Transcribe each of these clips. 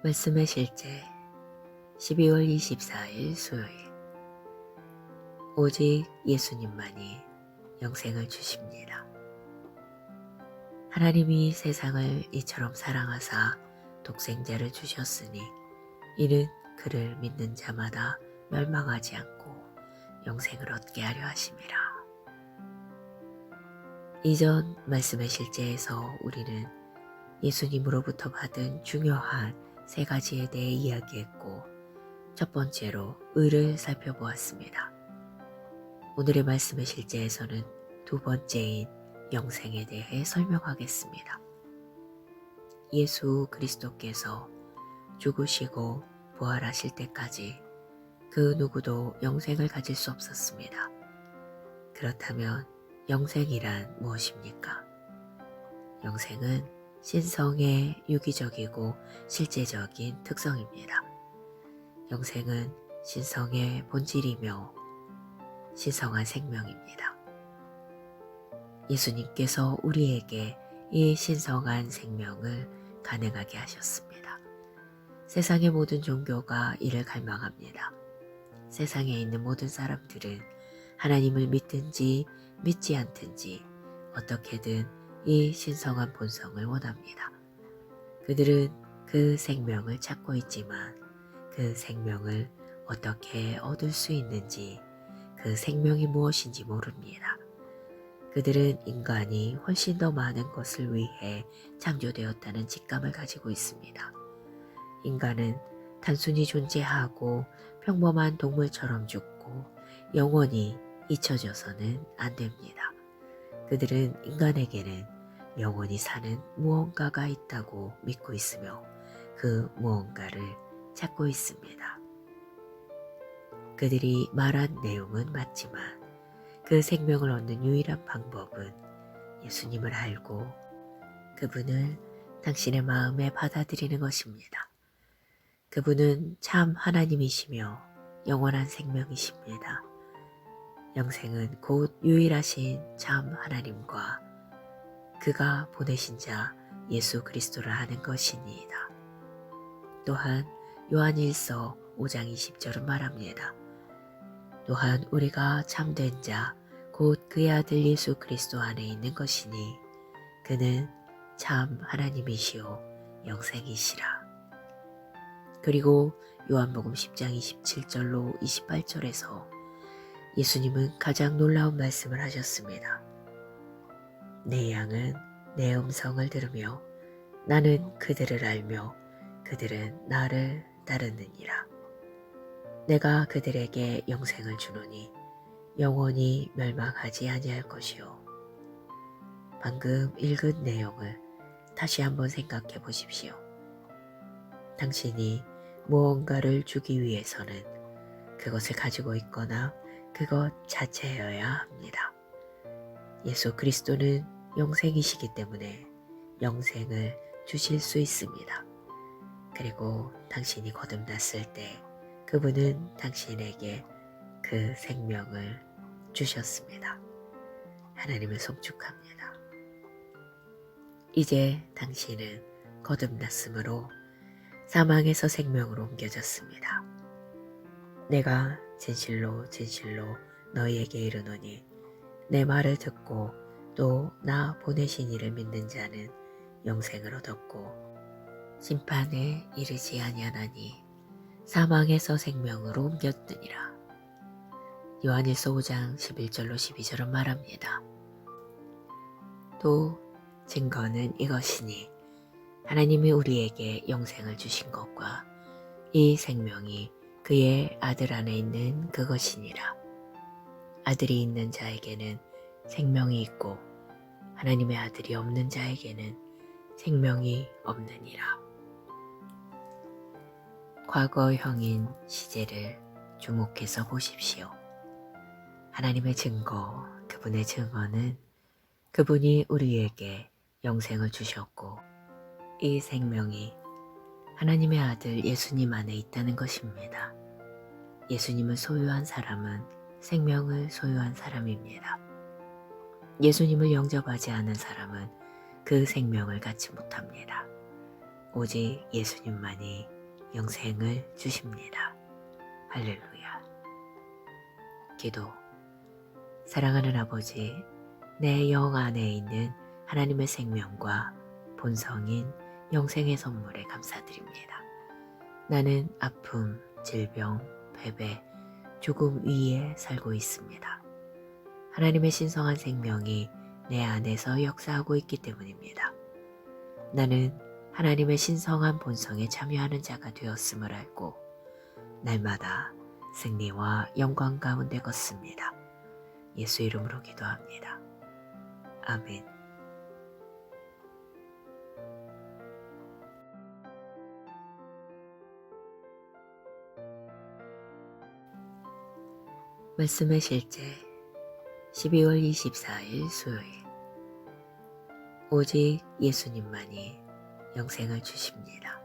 말씀의 실제 12월 24일 수요일. 오직 예수님만이 영생을 주십니다. 하나님이 세상을 이처럼 사랑하사 독생자를 주셨으니 이는 그를 믿는 자마다 멸망하지 않고 영생을 얻게 하려 하심이라. 이전 말씀의 실제에서 우리는 예수님으로부터 받은 중요한 세 가지에 대해 이야기했고, 첫 번째로 의를 살펴보았습니다. 오늘의 말씀의 실제에서는 두 번째인 영생에 대해 설명하겠습니다. 예수 그리스도께서 죽으시고 부활하실 때까지 그 누구도 영생을 가질 수 없었습니다. 그렇다면 영생이란 무엇입니까? 영생은 신성의 유기적이고 실제적인 특성입니다. 영생은 신성의 본질이며 신성한 생명입니다. 예수님께서 우리에게 이 신성한 생명을 가능하게 하셨습니다. 세상의 모든 종교가 이를 갈망합니다. 세상에 있는 모든 사람들은 하나님을 믿든지 믿지 않든지 어떻게든 이 신성한 본성을 원합니다. 그들은 그 생명을 찾고 있지만 그 생명을 어떻게 얻을 수 있는지, 그 생명이 무엇인지 모릅니다. 그들은 인간이 훨씬 더 많은 것을 위해 창조되었다는 직감을 가지고 있습니다. 인간은 단순히 존재하고 평범한 동물처럼 죽고 영원히 잊혀져서는 안 됩니다. 그들은 인간에게는 영원히 사는 무언가가 있다고 믿고 있으며 그 무언가를 찾고 있습니다. 그들이 말한 내용은 맞지만 그 생명을 얻는 유일한 방법은 예수님을 알고 그분을 당신의 마음에 받아들이는 것입니다. 그분은 참 하나님이시며 영원한 생명이십니다. 영생은 곧 유일하신 참 하나님과 그가 보내신 자 예수 그리스도를 아는 것이니이다. 또한 요한일서 5장 20절은 말합니다. 또한 우리가 참된 자 곧 그의 아들 예수 그리스도 안에 있는 것이니 그는 참 하나님이시오 영생이시라. 그리고 요한복음 10장 27절로 28절에서 예수님은 가장 놀라운 말씀을 하셨습니다. 내 양은 내 음성을 들으며 나는 그들을 알며 그들은 나를 따르느니라. 내가 그들에게 영생을 주노니 영원히 멸망하지 아니할 것이요. 방금 읽은 내용을 다시 한번 생각해 보십시오. 당신이 무언가를 주기 위해서는 그것을 가지고 있거나 그것 자체여야 합니다. 예수 그리스도는 영생이시기 때문에 영생을 주실 수 있습니다. 그리고 당신이 거듭났을 때 그분은 당신에게 그 생명을 주셨습니다. 하나님을 송축합니다. 이제 당신은 거듭났으므로 사망에서 생명으로 옮겨졌습니다. 내가 진실로 진실로 너희에게 이르노니 내 말을 듣고 또 나 보내신 이를 믿는 자는 영생을 얻었고 심판에 이르지 아니하나니 사망에서 생명으로 옮겼느니라. 요한일서 5장 11절로 12절은 말합니다. 또 증거는 이것이니 하나님이 우리에게 영생을 주신 것과 이 생명이 그의 아들 안에 있는 그것이니라. 아들이 있는 자에게는 생명이 있고 하나님의 아들이 없는 자에게는 생명이 없느니라. 과거형인 시제를 주목해서 보십시오. 하나님의 증거, 그분의 증언은 그분이 우리에게 영생을 주셨고 이 생명이 하나님의 아들 예수님 안에 있다는 것입니다. 예수님을 소유한 사람은 생명을 소유한 사람입니다. 예수님을 영접하지 않은 사람은 그 생명을 갖지 못합니다. 오직 예수님만이 영생을 주십니다. 할렐루야. 기도. 사랑하는 아버지, 내 영 안에 있는 하나님의 생명과 본성인 영생의 선물에 감사드립니다. 나는 아픔, 질병, 패배, 죽음 위에 살고 있습니다. 하나님의 신성한 생명이 내 안에서 역사하고 있기 때문입니다. 나는 하나님의 신성한 본성에 참여하는 자가 되었음을 알고 날마다 승리와 영광 가운데 걷습니다. 예수 이름으로 기도합니다. 아멘. 말씀의 실제 12월 24일 수요일. 오직 예수님만이 영생을 주십니다.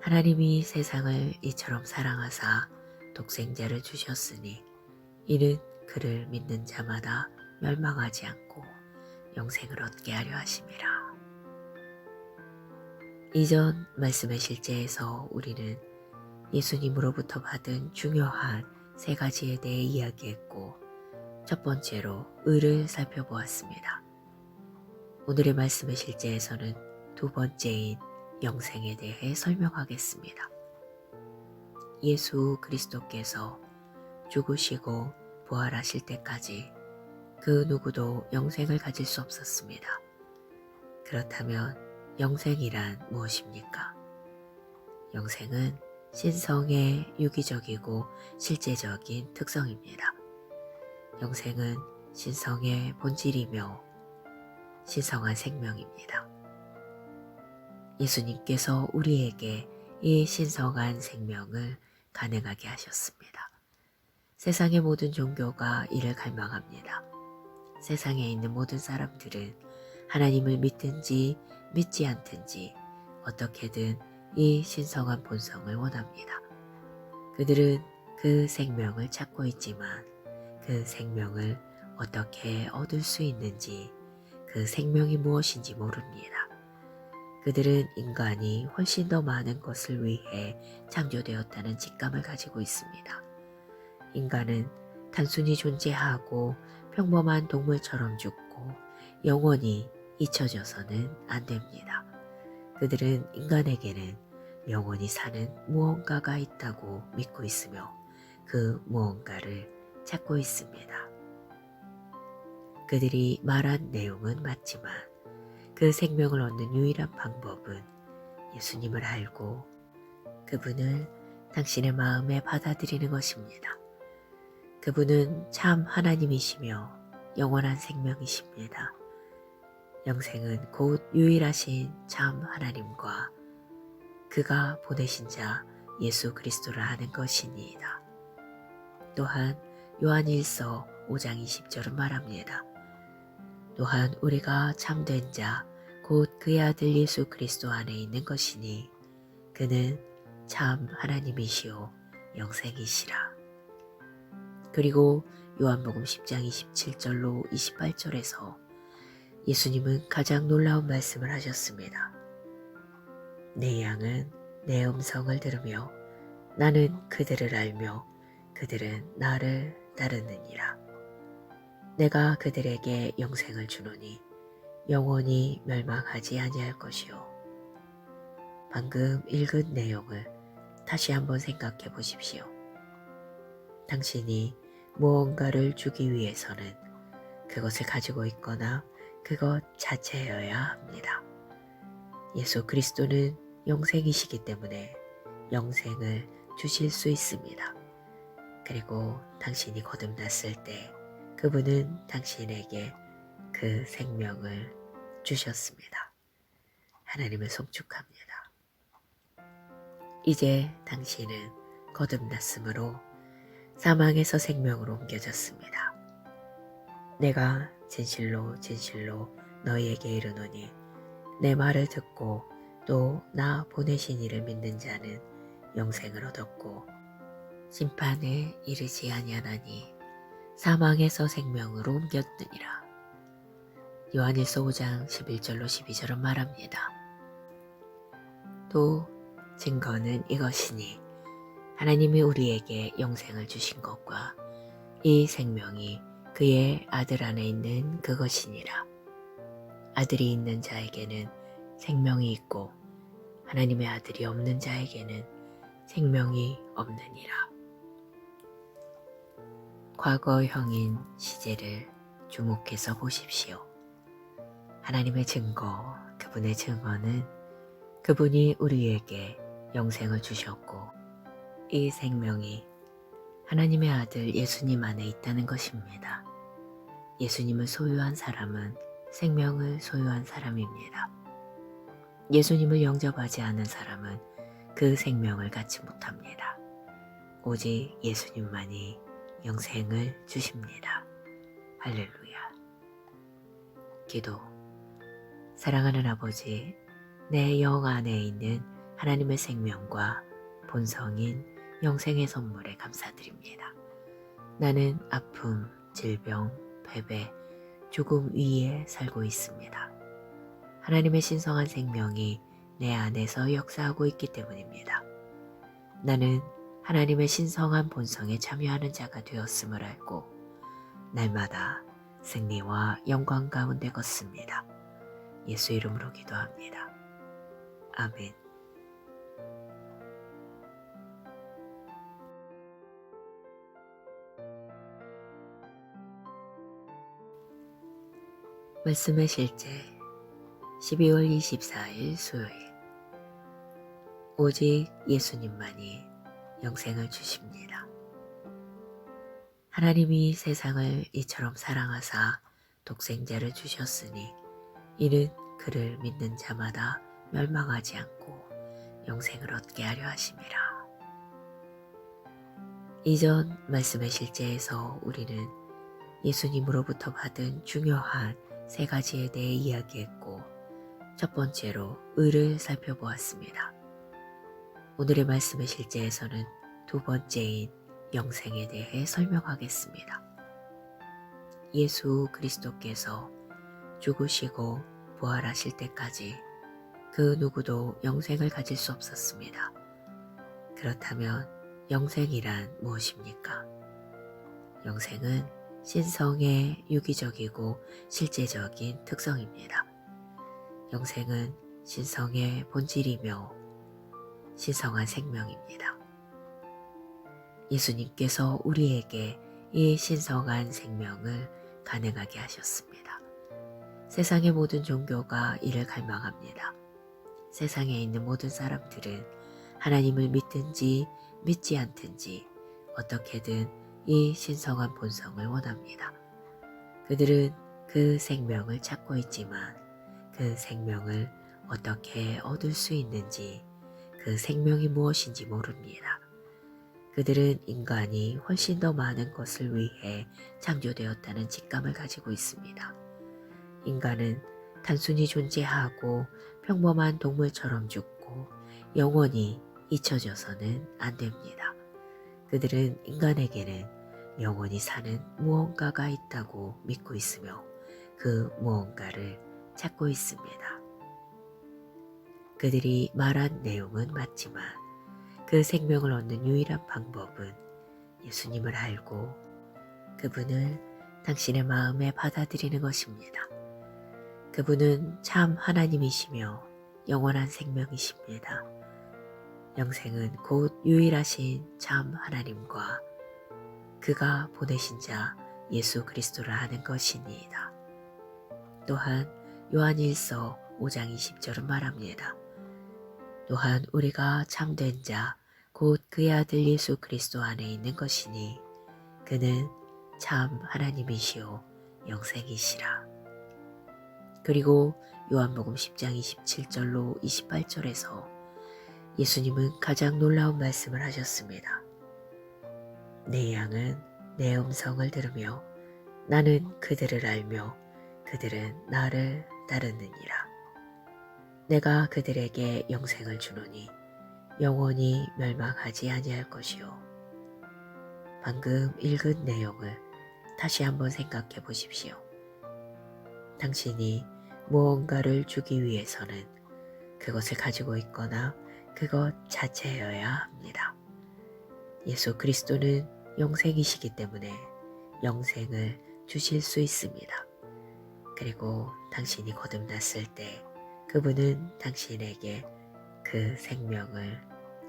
하나님이 세상을 이처럼 사랑하사 독생자를 주셨으니 이는 그를 믿는 자마다 멸망하지 않고 영생을 얻게 하려 하심이라. 이전 말씀의 실제에서 우리는 예수님으로부터 받은 중요한 세 가지에 대해 이야기했고, 첫 번째로 의를 살펴보았습니다. 오늘의 말씀의 실제에서는 두 번째인 영생에 대해 설명하겠습니다. 예수 그리스도께서 죽으시고 부활하실 때까지 그 누구도 영생을 가질 수 없었습니다. 그렇다면 영생이란 무엇입니까? 영생은 신성의 유기적이고 실제적인 특성입니다. 영생은 신성의 본질이며 신성한 생명입니다. 예수님께서 우리에게 이 신성한 생명을 가능하게 하셨습니다. 세상의 모든 종교가 이를 갈망합니다. 세상에 있는 모든 사람들은 하나님을 믿든지 믿지 않든지 어떻게든 이 신성한 본성을 원합니다. 그들은 그 생명을 찾고 있지만 그 생명을 어떻게 얻을 수 있는지, 그 생명이 무엇인지 모릅니다. 그들은 인간이 훨씬 더 많은 것을 위해 창조되었다는 직감을 가지고 있습니다. 인간은 단순히 존재하고 평범한 동물처럼 죽고 영원히 잊혀져서는 안 됩니다. 그들은 인간에게는 영원히 사는 무언가가 있다고 믿고 있으며 그 무언가를 찾고 있습니다. 그들이 말한 내용은 맞지만 그 생명을 얻는 유일한 방법은 예수님을 알고 그분을 당신의 마음에 받아들이는 것입니다. 그분은 참 하나님이시며 영원한 생명이십니다. 영생은 곧 유일하신 참 하나님과 그가 보내신 자 예수 그리스도를 아는 것이니이다. 또한 요한일서 5장 20절은 말합니다. 또한 우리가 참된 자 곧 그의 아들 예수 그리스도 안에 있는 것이니 그는 참 하나님이시오 영생이시라. 그리고 요한복음 10장 27절로 28절에서 예수님은 가장 놀라운 말씀을 하셨습니다. 내 양은 내 음성을 들으며 나는 그들을 알며 그들은 나를 따르느니라. 내가 그들에게 영생을 주노니 영원히 멸망하지 아니할 것이요. 방금 읽은 내용을 다시 한번 생각해 보십시오. 당신이 무언가를 주기 위해서는 그것을 가지고 있거나 그것 자체여야 합니다. 예수 그리스도는 영생이시기 때문에 영생을 주실 수 있습니다. 그리고 당신이 거듭났을 때 그분은 당신에게 그 생명을 주셨습니다. 하나님을 송축합니다. 이제 당신은 거듭났으므로 사망에서 생명으로 옮겨졌습니다. 내가 진실로 진실로 너희에게 이르노니 내 말을 듣고 또 나 보내신 이를 믿는 자는 영생을 얻었고 심판에 이르지 아니하나니 사망에서 생명으로 옮겼느니라. 요한일서 5장 11절로 12절은 말합니다. 또 증거는 이것이니 하나님이 우리에게 영생을 주신 것과 이 생명이 그의 아들 안에 있는 그것이니라. 아들이 있는 자에게는 생명이 있고 하나님의 아들이 없는 자에게는 생명이 없느니라. 과거형인 시제를 주목해서 보십시오. 하나님의 증거, 그분의 증거는 그분이 우리에게 영생을 주셨고 이 생명이 하나님의 아들 예수님 안에 있다는 것입니다. 예수님을 소유한 사람은 생명을 소유한 사람입니다. 예수님을 영접하지 않은 사람은 그 생명을 갖지 못합니다. 오직 예수님만이 영생을 주십니다. 할렐루야. 기도. 사랑하는 아버지, 내 영 안에 있는 하나님의 생명과 본성인 영생의 선물에 감사드립니다. 나는 아픔, 질병, 패배, 죽음 위에 살고 있습니다. 하나님의 신성한 생명이 내 안에서 역사하고 있기 때문입니다. 나는 하나님의 신성한 본성에 참여하는 자가 되었음을 알고 날마다 승리와 영광 가운데 걷습니다. 예수 이름으로 기도합니다. 아멘. 말씀의 실제 12월 24일 수요일. 오직 예수님만이 영생을 주십니다. 하나님이 세상을 이처럼 사랑하사 독생자를 주셨으니 이는 그를 믿는 자마다 멸망하지 않고 영생을 얻게 하려 하심이라. 이전 말씀의 실제에서 우리는 예수님으로부터 받은 중요한 세 가지에 대해 이야기했고 첫 번째로 의를 살펴보았습니다. 오늘의 말씀의 실제에서는 두 번째인 영생에 대해 설명하겠습니다. 예수 그리스도께서 죽으시고 부활하실 때까지 그 누구도 영생을 가질 수 없었습니다. 그렇다면 영생이란 무엇입니까? 영생은 신성의 유기적이고 실제적인 특성입니다. 영생은 신성의 본질이며 신성한 생명입니다. 예수님께서 우리에게 이 신성한 생명을 가능하게 하셨습니다. 세상의 모든 종교가 이를 갈망합니다. 세상에 있는 모든 사람들은 하나님을 믿든지 믿지 않든지 어떻게든 이 신성한 본성을 원합니다. 그들은 그 생명을 찾고 있지만 그 생명을 어떻게 얻을 수 있는지, 그 생명이 무엇인지 모릅니다. 그들은 인간이 훨씬 더 많은 것을 위해 창조되었다는 직감을 가지고 있습니다. 인간은 단순히 존재하고 평범한 동물처럼 죽고 영원히 잊혀져서는 안 됩니다. 그들은 인간에게는 영원히 사는 무언가가 있다고 믿고 있으며 그 무언가를 찾고 있습니다. 그들이 말한 내용은 맞지만 그 생명을 얻는 유일한 방법은 예수님을 알고 그분을 당신의 마음에 받아들이는 것입니다. 그분은 참 하나님이시며 영원한 생명이십니다. 영생은 곧 유일하신 참 하나님과 그가 보내신 자 예수 그리스도를 아는 것이니이다. 또한 요한일서 5장 20절은 말합니다. 또한 우리가 참된 자 곧 그의 아들 예수 그리스도 안에 있는 것이니 그는 참 하나님이시오 영생이시라. 그리고 요한복음 10장 27절로 28절에서 예수님은 가장 놀라운 말씀을 하셨습니다. 내 양은 내 음성을 들으며 나는 그들을 알며 그들은 나를 따르느니라. 내가 그들에게 영생을 주노니 영원히 멸망하지 아니할 것이요. 방금 읽은 내용을 다시 한번 생각해 보십시오. 당신이 무언가를 주기 위해서는 그것을 가지고 있거나 그것 자체여야 합니다. 예수 그리스도는 영생이시기 때문에 영생을 주실 수 있습니다. 그리고 당신이 거듭났을 때 그분은 당신에게 그 생명을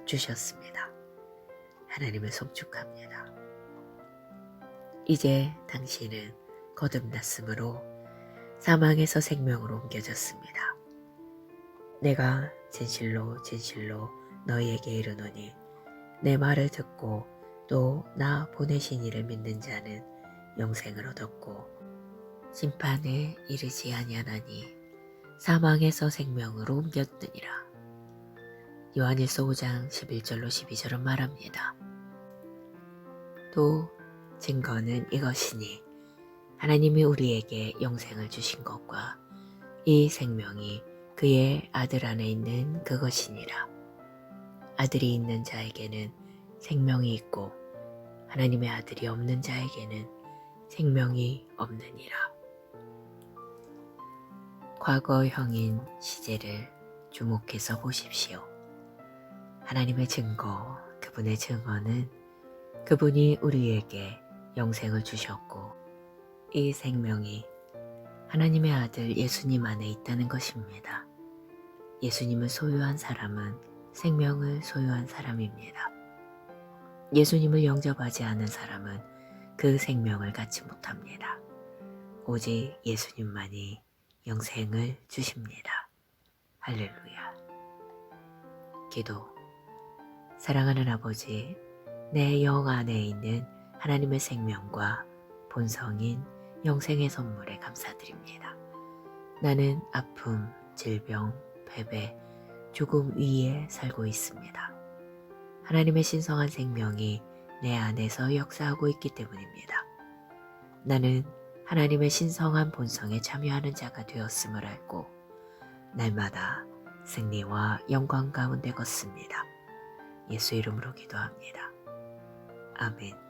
주셨습니다. 하나님을 송축합니다. 이제 당신은 거듭났으므로 사망에서 생명으로 옮겨졌습니다. 내가 진실로 진실로 너희에게 이르노니 내 말을 듣고 또 나 보내신 이를 믿는 자는 영생을 얻었고 심판에 이르지 아니하나니 사망에서 생명으로 옮겼느니라. 요한일서 5장 11절로 12절은 말합니다. 또 증거는 이것이니 하나님이 우리에게 영생을 주신 것과 이 생명이 그의 아들 안에 있는 그것이니라. 아들이 있는 자에게는 생명이 있고 하나님의 아들이 없는 자에게는 생명이 없느니라. 과거형인 시제를 주목해서 보십시오. 하나님의 증거, 그분의 증언은 그분이 우리에게 영생을 주셨고 이 생명이 하나님의 아들 예수님 안에 있다는 것입니다. 예수님을 소유한 사람은 생명을 소유한 사람입니다. 예수님을 영접하지 않은 사람은 그 생명을 갖지 못합니다. 오직 예수님만이 영생을 주십니다. 할렐루야. 기도. 사랑하는 아버지, 내 영 안에 있는 하나님의 생명과 본성인 영생의 선물에 감사드립니다. 나는 아픔, 질병, 패배, 죽음 위에 살고 있습니다. 하나님의 신성한 생명이 내 안에서 역사하고 있기 때문입니다. 나는 하나님의 신성한 본성에 참여하는 자가 되었음을 알고 날마다 승리와 영광 가운데 걷습니다. 예수 이름으로 기도합니다. 아멘.